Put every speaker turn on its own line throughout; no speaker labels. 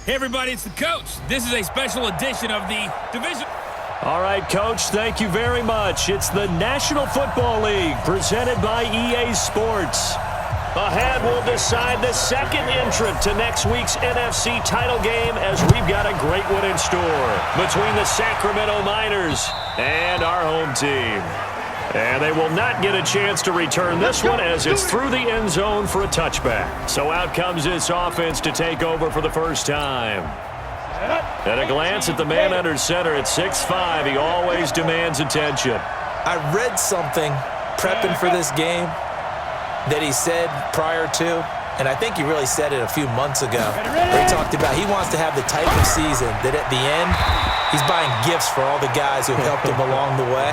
Hey, everybody, it's the coach. This is a special edition of the division.
All right, Coach, thank you very much. It's the National Football League presented by EA Sports. Ahead, we'll decide the second entrant to next week's NFC title game as we've got a great one in store between the Sacramento Miners and our home team. And they will not get a chance to return this one as it's through the end zone for a touchback. So out comes this offense to take over for the first time. At a glance at the man under center at 6'5", he always demands attention.
I read something prepping for this game that he said prior to, and I think he really said it a few months ago, where he talked about he wants to have the type of season that at the end, he's buying gifts for all the guys who have helped him along the way.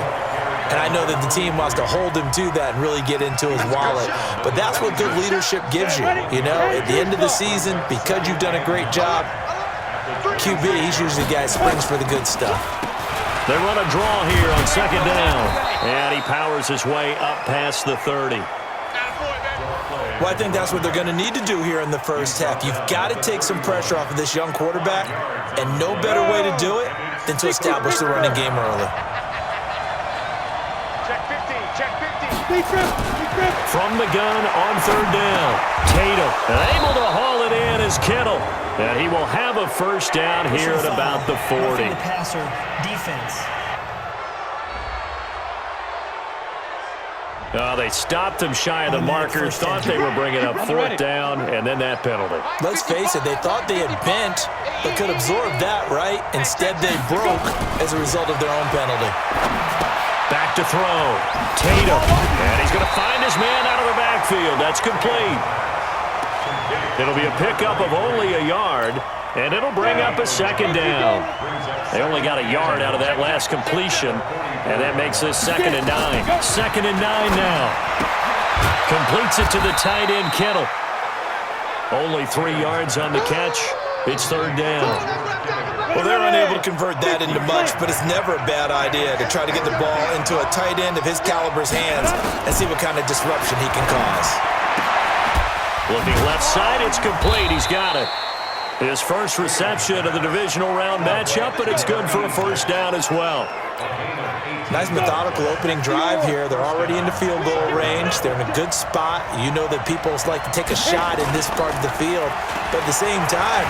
And I know that the team wants to hold him to that and really get into his wallet. But that's what good leadership gives you. You know, at the end of the season, because you've done a great job, QB, he's usually the guy that springs for the good stuff.
They run a draw here on second down. And he powers his way up past the 30.
Well, I think that's what they're going to need to do here in the first half. You've got to take some pressure off of this young quarterback, and no better way to do it than to establish the running game early.
From the gun on third down, Tatum able to haul it in as Kittle. And he will have a first down here at about the 40.
The passer defense.
They stopped him shy of the marker, thought they were bringing up fourth down, and then that penalty.
Let's face it, they thought they had bent, but could absorb that, right? Instead, they broke as a result of their own penalty.
Back to throw. Tatum. And he's going to find his man out of the backfield. That's complete. It'll be a pickup of only a yard, and it'll bring up a second down. They only got a yard out of that last completion, and that makes this 2nd and 9. 2nd and 9 now. Completes it to the tight end, Kittle. Only 3 yards on the catch. It's third down.
Well, they're unable to convert that into much, but it's never a bad idea to try to get the ball into a tight end of his caliber's hands and see what kind of disruption he can cause.
Looking left side, it's complete. He's got it. His first reception of the divisional round matchup, but it's good for a first down as well.
Nice methodical opening drive here. They're already into field goal range. They're in a good spot. You know that people like to take a shot in this part of the field. But at the same time,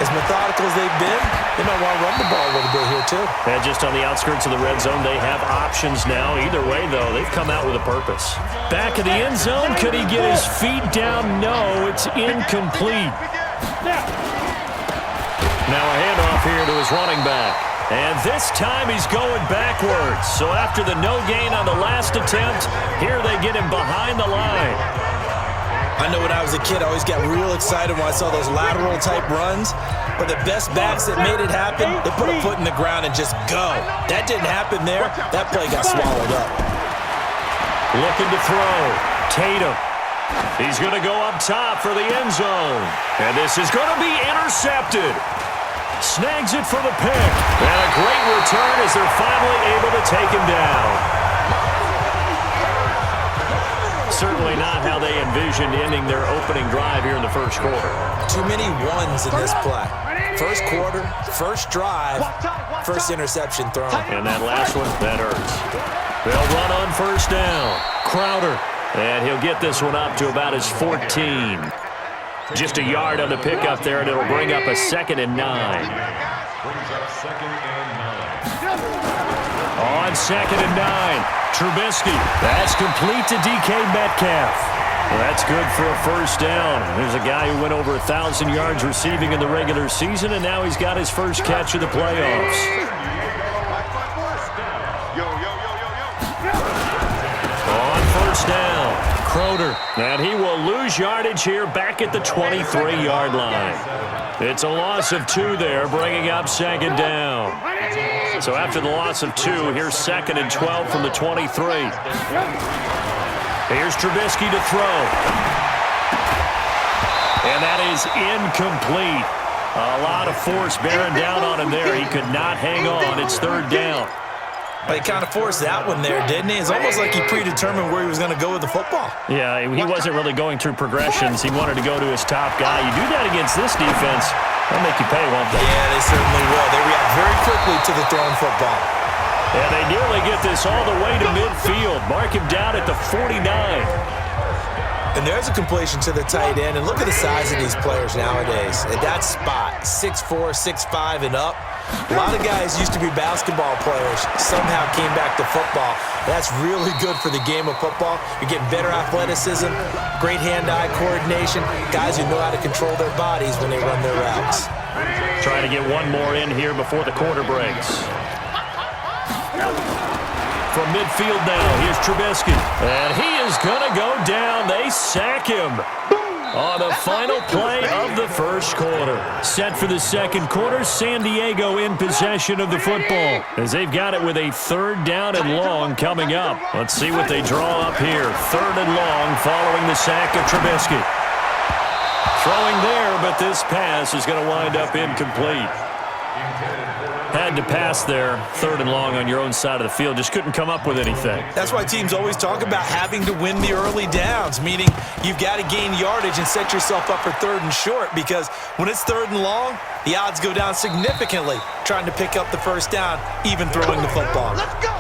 as methodical as they've been, they might want to run the ball a little bit here too.
And just on the outskirts of the red zone, they have options now. Either way, though, they've come out with a purpose. Back of the end zone, could he get his feet down? No, it's incomplete. Now a handoff here to his running back. And this time he's going backwards. So after the no gain on the last attempt, here they get him behind the line.
I know when I was a kid, I always got real excited when I saw those lateral-type runs. But the best backs that made it happen, they put a foot in the ground and just go. That didn't happen there. That play got swallowed up.
Looking to throw. Tatum. He's going to go up top for the end zone. And this is going to be intercepted. Snags it for the pick. And a great return as they're finally able to take him down. Certainly not how they envisioned ending their opening drive here in the first quarter.
Too many ones in this play. First quarter, first drive, first interception thrown.
And that last one, that hurts. They'll run on first down. Crowder. And he'll get this one up to about his 14. Just a yard on the pickup there, and it'll bring up a 2nd and 9. On 2nd and 9, Trubisky. That's complete to DK Metcalf. Well, that's good for a first down. There's a guy who went over 1,000 yards receiving in the regular season, and now he's got his first catch of the playoffs. On first down. Crowder, and he will lose yardage here back at the 23-yard line. It's a loss of 2 there, bringing up 2nd down. So after the loss of 2, here's 2nd and 12 from the 23. Here's Trubisky to throw. And that is incomplete. A lot of force bearing down on him there. He could not hang on. It's third down.
But he kind of forced that one there, didn't he? It's almost like he predetermined where he was going to go with the football.
Yeah, he wasn't really going through progressions. He wanted to go to his top guy. You do that against this defense, they'll make you pay, won't they?
Yeah, they certainly will. They react very quickly to the thrown football.
And they nearly get this all the way to midfield. Mark him down at the 49.
And there's a completion to the tight end. And look at the size of these players nowadays. At that spot, 6'4", 6'5", and up. A lot of guys used to be basketball players, somehow came back to football. That's really good for the game of football. You're getting better athleticism, great hand-eye coordination, guys who know how to control their bodies when they run their routes.
Trying to get one more in here before the quarter breaks. From midfield now, here's Trubisky. And he is going to go down. They sack him on the final play of the first quarter. Set for the second quarter, San Diego in possession of the football as they've got it with a 3rd down and long coming up. Let's see what they draw up here. 3rd and long following the sack of Trubisky. Throwing there, but this pass is going to wind up incomplete. Had to pass there, 3rd and long on your own side of the field. Just couldn't come up with anything.
That's why teams always talk about having to win the early downs, meaning you've got to gain yardage and set yourself up for 3rd and short, because when it's 3rd and long, the odds go down significantly trying to pick up the first down, even throwing the football.
Let's go!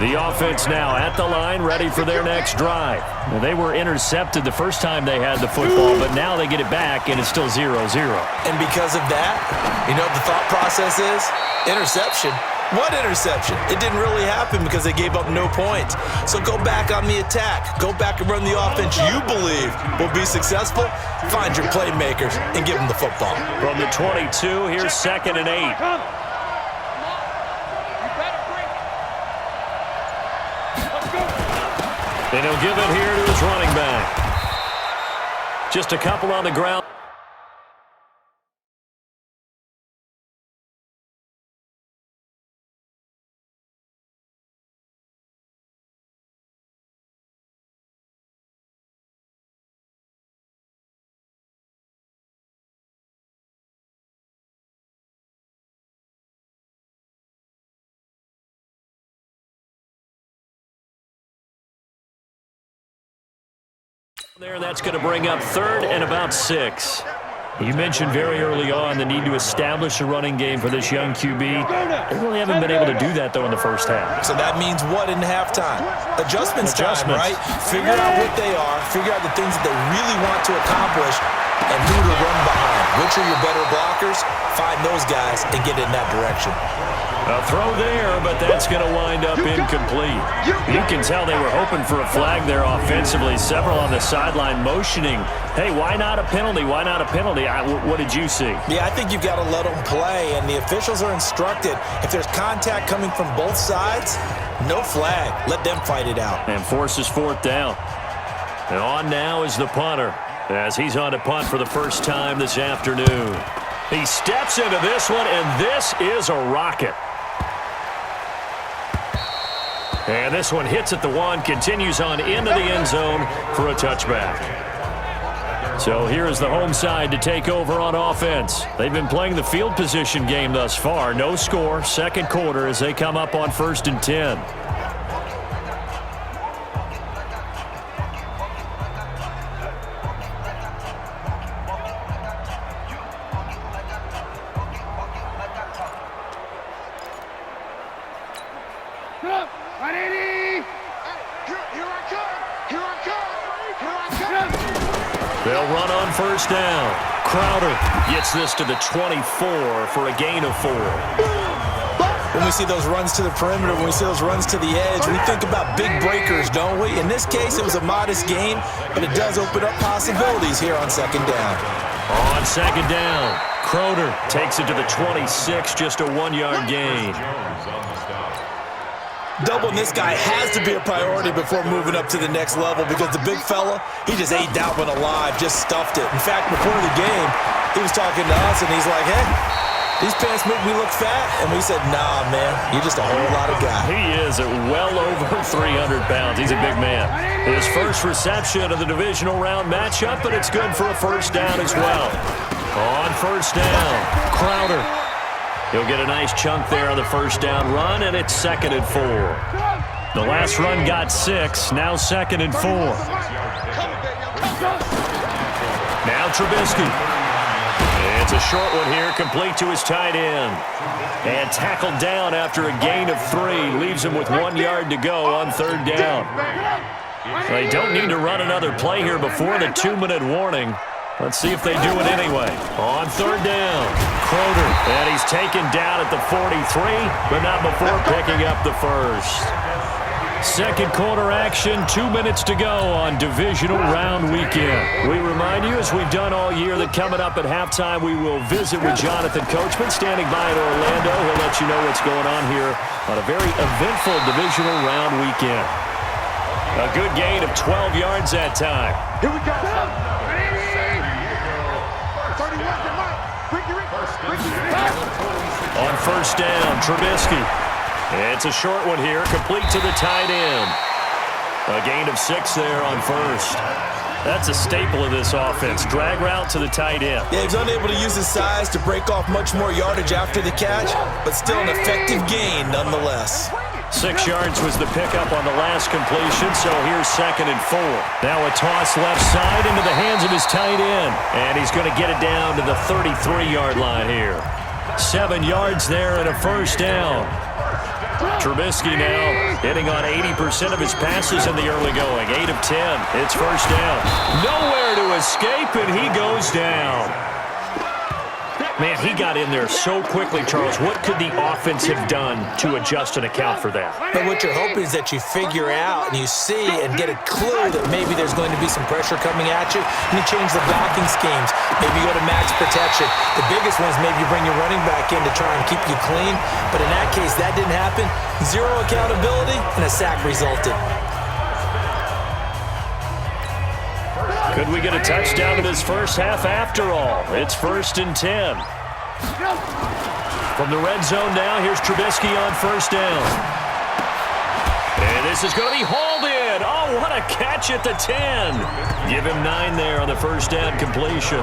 The offense now at the line, ready for their next drive. Well, they were intercepted the first time they had the football, but now they get it back, and it's still 0-0.
And because of that, you know what the thought process is? Interception. What interception? It didn't really happen because they gave up no points. So go back on the attack. Go back and run the offense you believe will be successful. Find your playmakers and give them the football.
From the 22, here's 2nd and 8. And he'll give it here to his running back. Just a couple on the ground. There, that's going to bring up 3rd and about 6. You mentioned very early on the need to establish a running game for this young QB. They really haven't been able to do that, though, in the first half.
So that means what in halftime? Adjustments time, right? Figure out what they are, figure out the things that they really want to accomplish, and who to run behind. Which are your better blockers? Find those guys and get in that direction.
A throw there, but that's going to wind up incomplete. You can tell they were hoping for a flag there offensively. Several on the sideline motioning, hey, why not a penalty? Why not a penalty? What did you see?
Yeah, I think you've got to let them play, and the officials are instructed. If there's contact coming from both sides, no flag. Let them fight it out.
And forces 4th down. And on now is the punter, as he's on to punt for the first time this afternoon. He steps into this one, and this is a rocket. And this one hits at the 1, continues on into the end zone for a touchback. So here is the home side to take over on offense. They've been playing the field position game thus far. No score, second quarter as they come up on 1st and 10. They'll run on 1st down. Crowder gets this to the 24 for a gain of 4.
When we see those runs to the perimeter, when we see those runs to the edge, we think about big breakers, don't we? In this case, it was a modest gain, but it does open up possibilities here on 2nd down.
On 2nd down, Crowder takes it to the 26, just a 1-yard gain.
Doubling this guy has to be a priority before moving up to the next level, because the big fella, he just ate that one alive, just stuffed it. In fact, before the game, he was talking to us, and he's like, hey, these pants make me look fat. And we said, nah, man, you're just a whole lot of guy.
He is at well over 300 pounds. He's a big man. His first reception of the divisional round matchup, but it's good for a 1st down as well. On 1st down, Crowder. He'll get a nice chunk there on the first down run, and it's 2nd and 4. The last run got 6, now 2nd and 4. Now Trubisky. It's a short one here, complete to his tight end. And tackled down after a gain of 3. Leaves him with 1 yard to go on 3rd down. They don't need to run another play here before the 2-minute warning. Let's see if they do it anyway. On 3rd down, Crowder. And he's taken down at the 43, but not before picking up the first. Second quarter action, 2 minutes to go on divisional round weekend. We remind you, as we've done all year, that coming up at halftime, we will visit with Jonathan Coachman, standing by in Orlando. He'll let you know what's going on here on a very eventful divisional round weekend. A good gain of 12 yards that time.
Here we go.
On first down, Trubisky. It's a short one here, complete to the tight end. A gain of 6 there on first. That's a staple of this offense. Drag route to the tight end.
Yeah, he's unable to use his size to break off much more yardage after the catch, but still an effective gain nonetheless.
6 yards was the pickup on the last completion, so here's 2nd and 4. Now a toss left side into the hands of his tight end, and he's going to get it down to the 33-yard line here. 7 yards there and a first down. Trubisky now hitting on 80% of his passes in the early going. 8 of 10. It's first down. Nowhere to escape, and he goes down. Man, he got in there so quickly, Charles. What could the offense have done to adjust and account for that?
But what you're hoping is that you figure out and you see and get a clue that maybe there's going to be some pressure coming at you, and you change the blocking schemes. Maybe you go to max protection. The biggest one is maybe you bring your running back in to try and keep you clean. But in that case, that didn't happen. 0 accountability, and a sack resulted.
Could we get a touchdown in this first half after all? It's 1st and 10. From the red zone now, here's Trubisky on first down. And this is going to be hauled in. Oh, what a catch at the 10. Give him 9 there on the first down completion.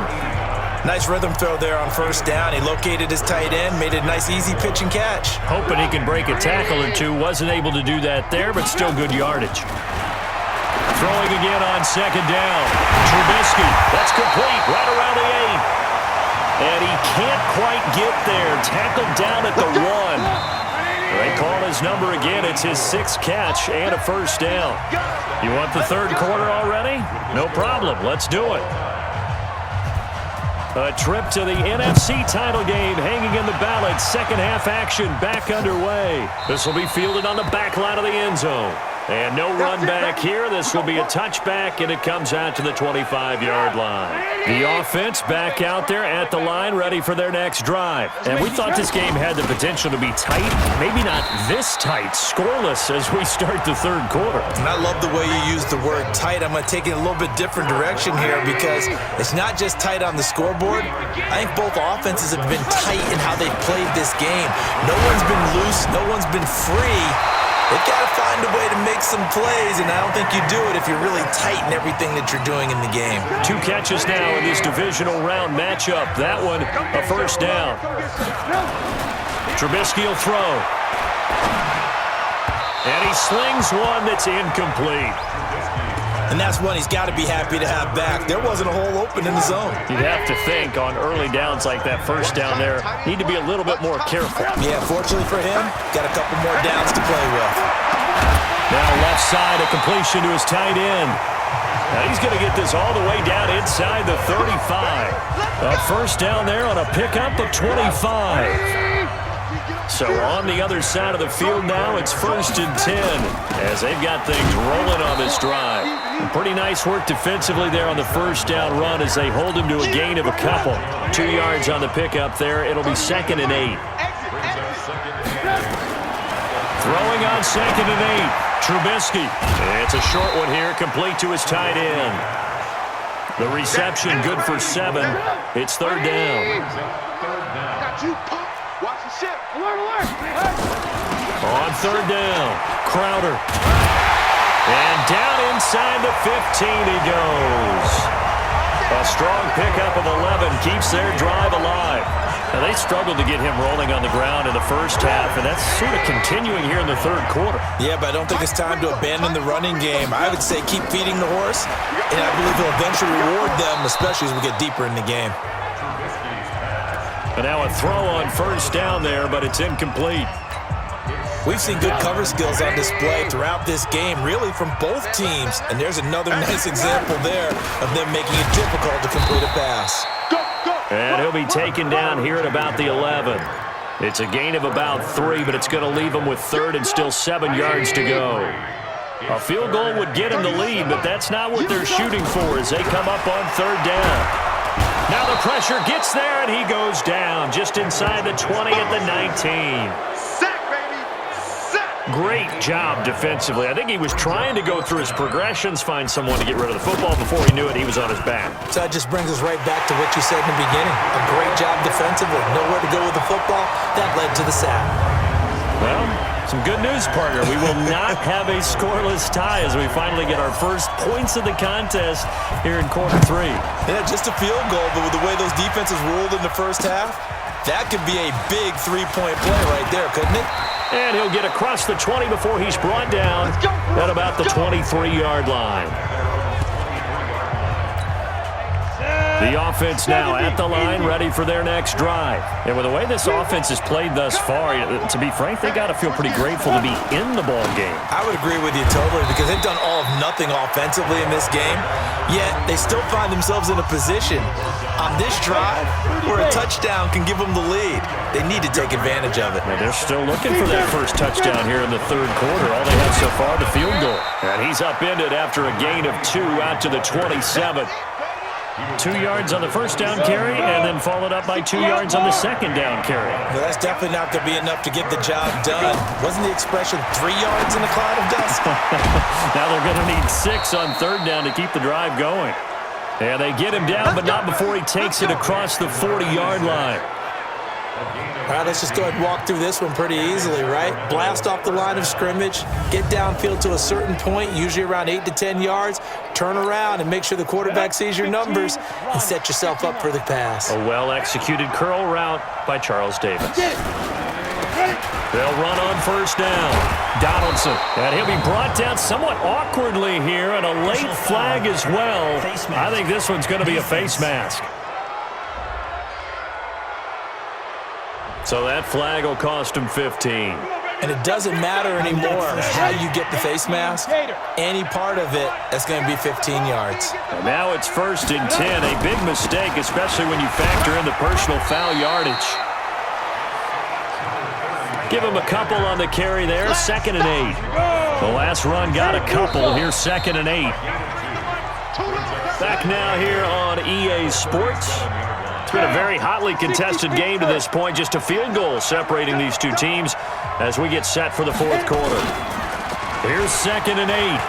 Nice rhythm throw there on first down. He located his tight end, made a nice easy pitch and catch.
Hoping he can break a tackle or two. Wasn't able to do that there, but still good yardage. Throwing again on second down. Trubisky, that's complete, right around the 8. And he can't quite get there. Tackled down at the 1. They call his number again. It's his 6th catch and a first down. You want the third quarter already? No problem. Let's do it. A trip to the NFC title game hanging in the balance. Second half action back underway. This will be fielded on the back line of the end zone. And no run back here. This will be a touchback, and it comes out to the 25-yard line. The offense back out there at the line, ready for their next drive. And we thought this game had the potential to be tight. Maybe not this tight, scoreless as we start the third quarter.
And I love the way you use the word tight. I'm going to take it a little bit different direction here because it's not just tight on the scoreboard. I think both offenses have been tight in how they've played this game. No one's been loose. No one's been free. They've got to find a way to make some plays, and I don't think you do it if you're really tight in everything that you're doing in the game.
2 catches now in this divisional round matchup. That one, a first down. Trubisky will throw. And he slings one that's incomplete.
And that's one he's got to be happy to have back. There wasn't a hole open in the zone.
You'd have to think on early downs like that first down there, need to be a little bit more careful.
Yeah, fortunately for him, got a couple more downs to play with.
Now left side, a completion to his tight end. Now he's going to get this all the way down inside the 35. A first down there on a pickup of 25. So on the other side of the field now, it's 1st and 10 as they've got things rolling on this drive. Pretty nice work defensively there on the first down run as they hold him to a gain of a couple. 2 yards on the pickup there. It'll be 2nd and 8. Throwing on 2nd and 8. Trubisky. It's a short one here, complete to his tight end. The reception good for 7. It's 3rd down. On 3rd down, Crowder. And down inside the 15 he goes. A strong pickup of 11 keeps their drive alive. Now, they struggled to get him rolling on the ground in the first half, and that's sort of continuing here in the third quarter.
Yeah, but I don't think it's time to abandon the running game. I would say keep feeding the horse, and I believe he'll eventually reward them, especially as we get deeper in the game.
And now a throw on first down there, but it's incomplete.
We've seen good cover skills on display throughout this game, really from both teams, and there's another nice example there of them making it difficult to complete a pass.
And he'll be taken down here at about the 11. It's a gain of about 3, but it's going to leave him with third and still 7 yards to go. A field goal would get him the lead, but that's not what they're shooting for as they come up on third down. Now the pressure gets there, and he goes down just inside the 20 at the 19. Great job defensively. I think he was trying to go through his progressions, find someone to get rid of the football. Before he knew it, he was on his back.
So that just brings us right back to what you said in the beginning. A great job defensively. Nowhere to go with the football. That led to the sack.
Well, some good news, partner. We will not have a scoreless tie as we finally get our first points of the contest here in quarter 3.
Yeah, just a field goal, but with the way those defenses ruled in the first half, that could be a big three-point play right there, couldn't it?
And he'll get across the 20 before he's brought down at about the 23-yard line. The offense now at the line, ready for their next drive. And with the way this offense has played thus far, to be frank, they got to feel pretty grateful to be in the ball game.
I would agree with you totally because they've done all of nothing offensively in this game, yet they still find themselves in a position on this drive where a touchdown can give them the lead. They need to take advantage of it.
And they're still looking for that first touchdown here in the third quarter. All they had so far, the field goal. And he's upended after a gain of 2 out to the 27. 2 yards on the first down carry, and then followed up by 2 yards on the second down carry.
Well, that's definitely not going to be enough to get the job done. Wasn't the expression 3 yards in a cloud of dust?
Now they're going to need 6 on third down to keep the drive going. And they get him down, but not before he takes it across the 40-yard line.
All right, let's just go ahead and walk through this one pretty easily, right? Blast off the line of scrimmage, get downfield to a certain point, usually around 8 to 10 yards, turn around and make sure the quarterback sees your numbers and set yourself up for the pass.
A well-executed curl route by Charles Davis. They'll run on first down. Donaldson, and he'll be brought down somewhat awkwardly here, and a late flag as well. I think this one's going to be a face mask. So that flag will cost him 15.
And it doesn't matter anymore how you get the face mask. Any part of it, that's going to be 15 yards.
And now it's 1st and 10. A big mistake, especially when you factor in the personal foul yardage. Give him a couple on the carry there. 2nd and 8. The last run got a couple. Here's 2nd and 8. Back now here on EA Sports. It's been a very hotly contested game to this point. Just a field goal separating these two teams as we get set for the fourth quarter. Here's 2nd and 8.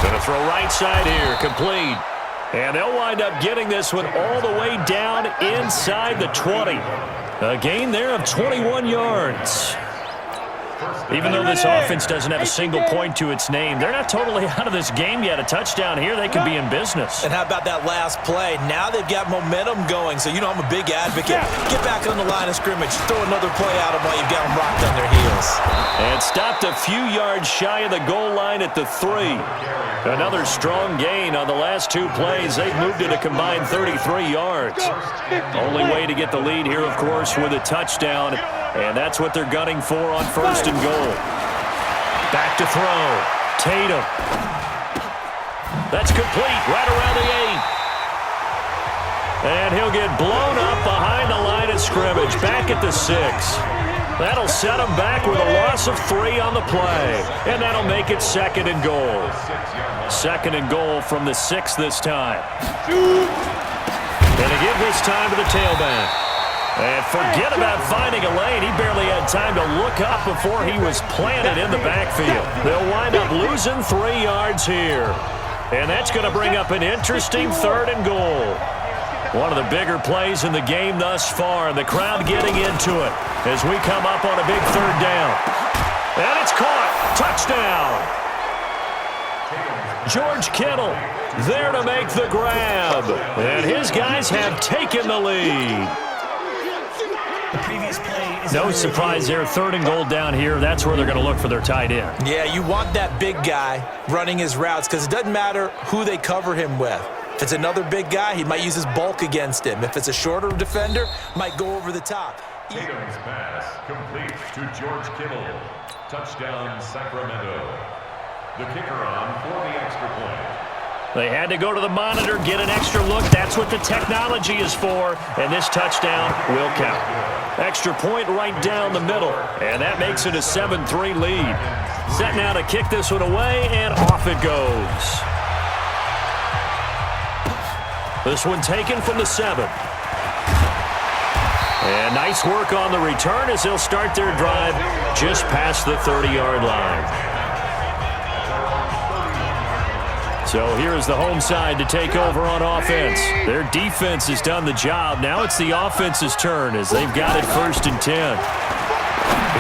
Going to throw right side here, complete. And they'll wind up getting this one all the way down inside the 20. A gain there of 21 yards. Even though this offense doesn't have a single point to its name, they're not totally out of this game yet. A touchdown here, they could be in business.
And how about that last play? Now they've got momentum going, so you know I'm a big advocate. Get back on the line of scrimmage. Throw another play at them while you've got them rocked on their heels.
And stopped a few yards shy of the goal line at the 3. Another strong gain on the last 2 plays. They've moved it a combined 33 yards. Only way to get the lead here, of course, with a touchdown. And that's what they're gunning for on 1st and goal. Back to throw. Tatum. That's complete right around the 8. And he'll get blown up behind the line of scrimmage. Back at the 6. That'll set him back with a loss of 3 on the play. And that'll make it 2nd and goal. 2nd and goal from the 6 this time. Gonna give this time to the tailback. And forget about finding a lane. He barely had time to look up before he was planted in the backfield. They'll wind up losing 3 yards here. And that's going to bring up an interesting 3rd and goal. One of the bigger plays in the game thus far, and the crowd getting into it as we come up on a big 3rd down. And it's caught. Touchdown. George Kittle there to make the grab. And his guys have taken the lead.
The previous play is
No surprise there. 3rd and goal down here. That's where they're going to look for their tight end.
Yeah, you want that big guy running his routes because it doesn't matter who they cover him with. If it's another big guy, he might use his bulk against him. If it's a shorter defender, might go over the top.
Tatum's pass complete to George Kittle. Touchdown, Sacramento. The kicker on for the extra point.
They had to go to the monitor, get an extra look. That's what the technology is for. And this touchdown will count. Extra point right down the middle. And that makes it a 7-3 lead. Set now to kick this one away, and off it goes. This one taken from the 7. And nice work on the return as they'll start their drive just past the 30-yard line. So here's the home side to take over on offense. Their defense has done the job. Now it's the offense's turn as they've got it 1st and 10.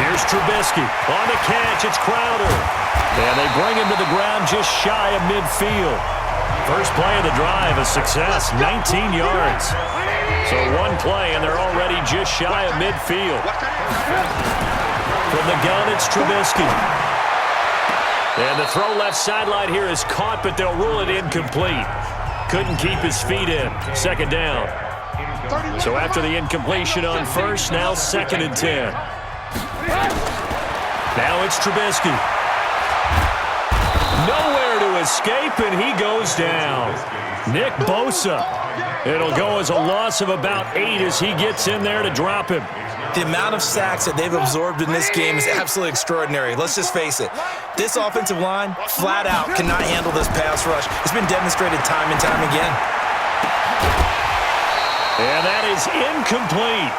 Here's Trubisky on the catch. It's Crowder. And they bring him to the ground just shy of midfield. First play of the drive, a success, 19 yards. So one play, and they're already just shy of midfield. From the gun, it's Trubisky. And the throw left sideline here is caught, but they'll rule it incomplete. Couldn't keep his feet in. 2nd down. So after the incompletion on 1st, now 2nd and 10. Now it's Trubisky. Nowhere to escape, and he goes down. Nick Bosa. It'll go as a loss of about 8 as he gets in there to drop him.
The amount of sacks that they've absorbed in this game is absolutely extraordinary. Let's just face it. This offensive line, flat out, cannot handle this pass rush. It's been demonstrated time and time again.
And that is incomplete.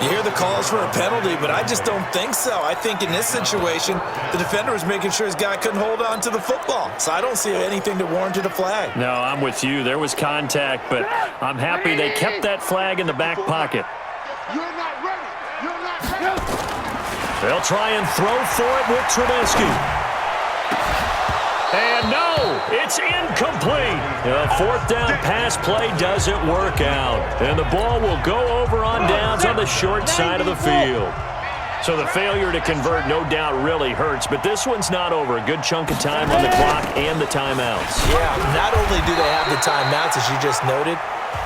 You hear the calls for a penalty, but I just don't think so. I think in this situation, the defender was making sure his guy couldn't hold on to the football. So I don't see anything that warranted a flag.
No, I'm with you. There was contact, but I'm happy they kept that flag in the back pocket.
You're not ready. You're not ready.
They'll try and throw for it with Trubisky. And no, it's incomplete. The 4th down pass play doesn't work out. And the ball will go over on downs on the short side of the field. So the failure to convert no doubt really hurts, but this one's not over. A good chunk of time on the clock and the timeouts.
Yeah, not only do they have the timeouts, as you just noted,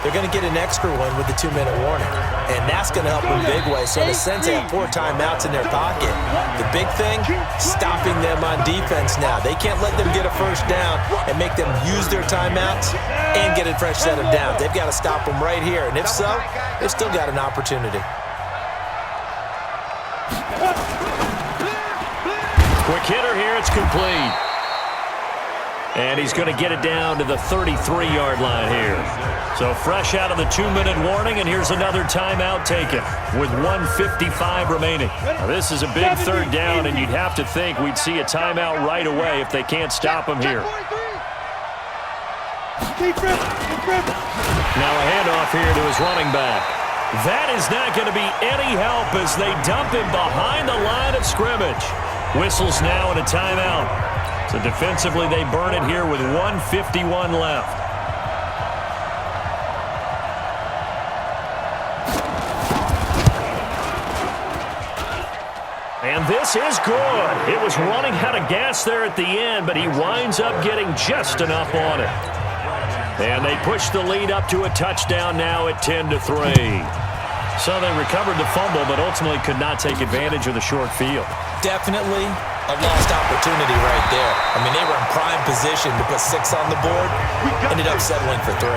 they're going to get an extra one with the 2-minute warning. And that's going to help in big ways. So in a sense, they have 4 timeouts in their pocket. The big thing, stopping them on defense now. They can't let them get a 1st down and make them use their timeouts and get a fresh set of downs. They've got to stop them right here. And if so, they've still got an opportunity.
Quick hitter here, it's complete. And he's going to get it down to the 33-yard line here. So fresh out of the 2-minute warning, and here's another timeout taken with 1:55 remaining. Now, this is a big 3rd down, and you'd have to think we'd see a timeout right away if they can't stop him here. Now a handoff here to his running back. That is not going to be any help as they dump him behind the line of scrimmage. Whistles now and a timeout. So defensively, they burn it here with 1:51 left. And this is good. It was running out of gas there at the end, but he winds up getting just enough on it. And they push the lead up to a touchdown now at 10-3. So they recovered the fumble, but ultimately could not take advantage of the short field.
Definitely a lost opportunity right there. I mean, they were in prime position to put 6 on the board. Ended up settling for 3.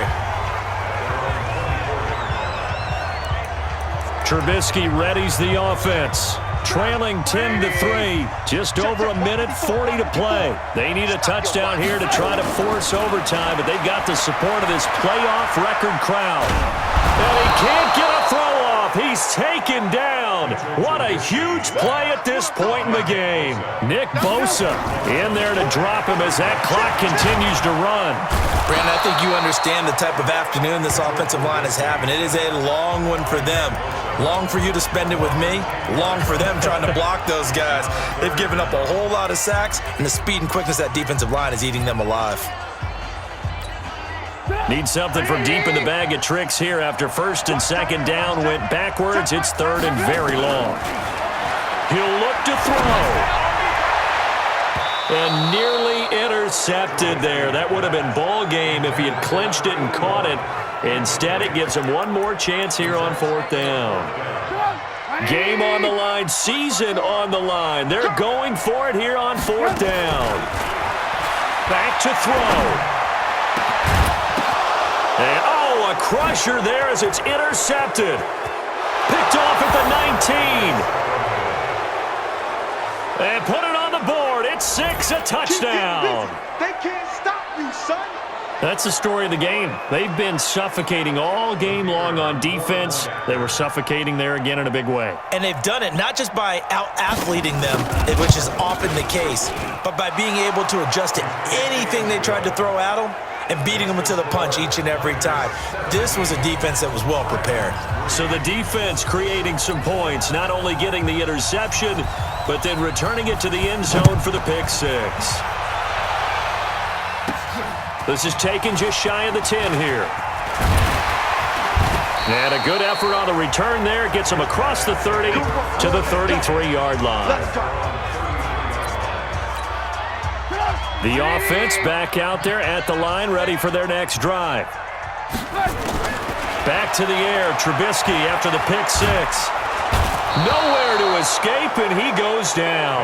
Trubisky readies the offense. Trailing 10-3. Just over a minute 40 to play. They need a touchdown here to try to force overtime, but they've got the support of this playoff record crowd. And he can't get a throw off. He's taken down. What a huge play at this point in the game. Nick Bosa in there to drop him as that clock continues to run.
Brandon, I think you understand the type of afternoon this offensive line is having. It is a long one for them. Long for you to spend it with me. Long for them trying to block those guys. They've given up a whole lot of sacks, and the speed and quickness of that defensive line is eating them alive.
Need something from deep in the bag of tricks here after first and second down went backwards. It's third and very long. He'll look to throw. And nearly intercepted there. That would have been ball game if he had clinched it and caught it. Instead, it gives him one more chance here on fourth down. Game on the line, season on the line. They're going for it here on fourth down. Back to throw. And, oh, a crusher there as it's intercepted. Picked off at the 19. And put it on the board. It's 6, a touchdown.
They can't stop you, son.
That's the story of the game. They've been suffocating all game long on defense. They were suffocating there again in a big way.
And they've done it not just by out-athleting them, which is often the case, but by being able to adjust to anything they tried to throw at them and beating them to the punch each and every time. This was a defense that was well prepared.
So the defense creating some points, not only getting the interception, but then returning it to the end zone for the pick six. This is taken just shy of the 10 here. And a good effort on the return there. Gets him across the 30 to the 33-yard line. The offense back out there at the line, ready for their next drive. Back to the air, Trubisky after the pick six. Nowhere to escape, and he goes down.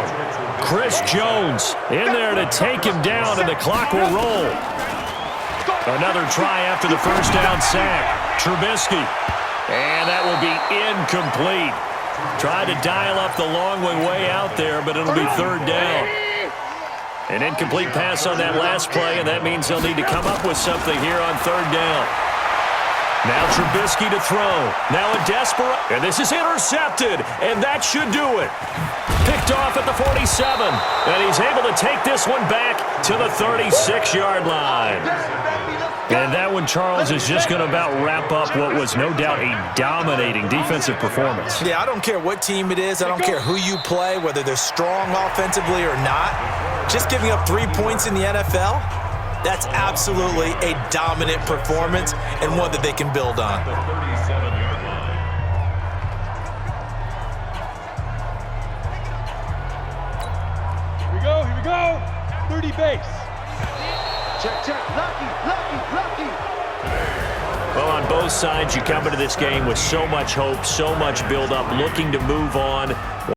Chris Jones in there to take him down, and the clock will roll. Another try after the first down sack. Trubisky. And that will be incomplete. Tried to dial up the long way out there, but it'll be third down. An incomplete pass on that last play, and that means they'll need to come up with something here on third down. Now Trubisky to throw. Now a desperate, and this is intercepted, and that should do it. Picked off at the 47, and he's able to take this one back to the 36-yard line. And that one, Charles, is just going to about wrap up what was no doubt a dominating defensive performance.
Yeah, I don't care what team it is. I don't care who you play, whether they're strong offensively or not. Just giving up 3 points in the NFL, that's absolutely a dominant performance and one that they can build on.
Here we go. 30 base.
Check. Lucky.
Well, on both sides, you come into this game with so much hope, so much build-up, looking to move on.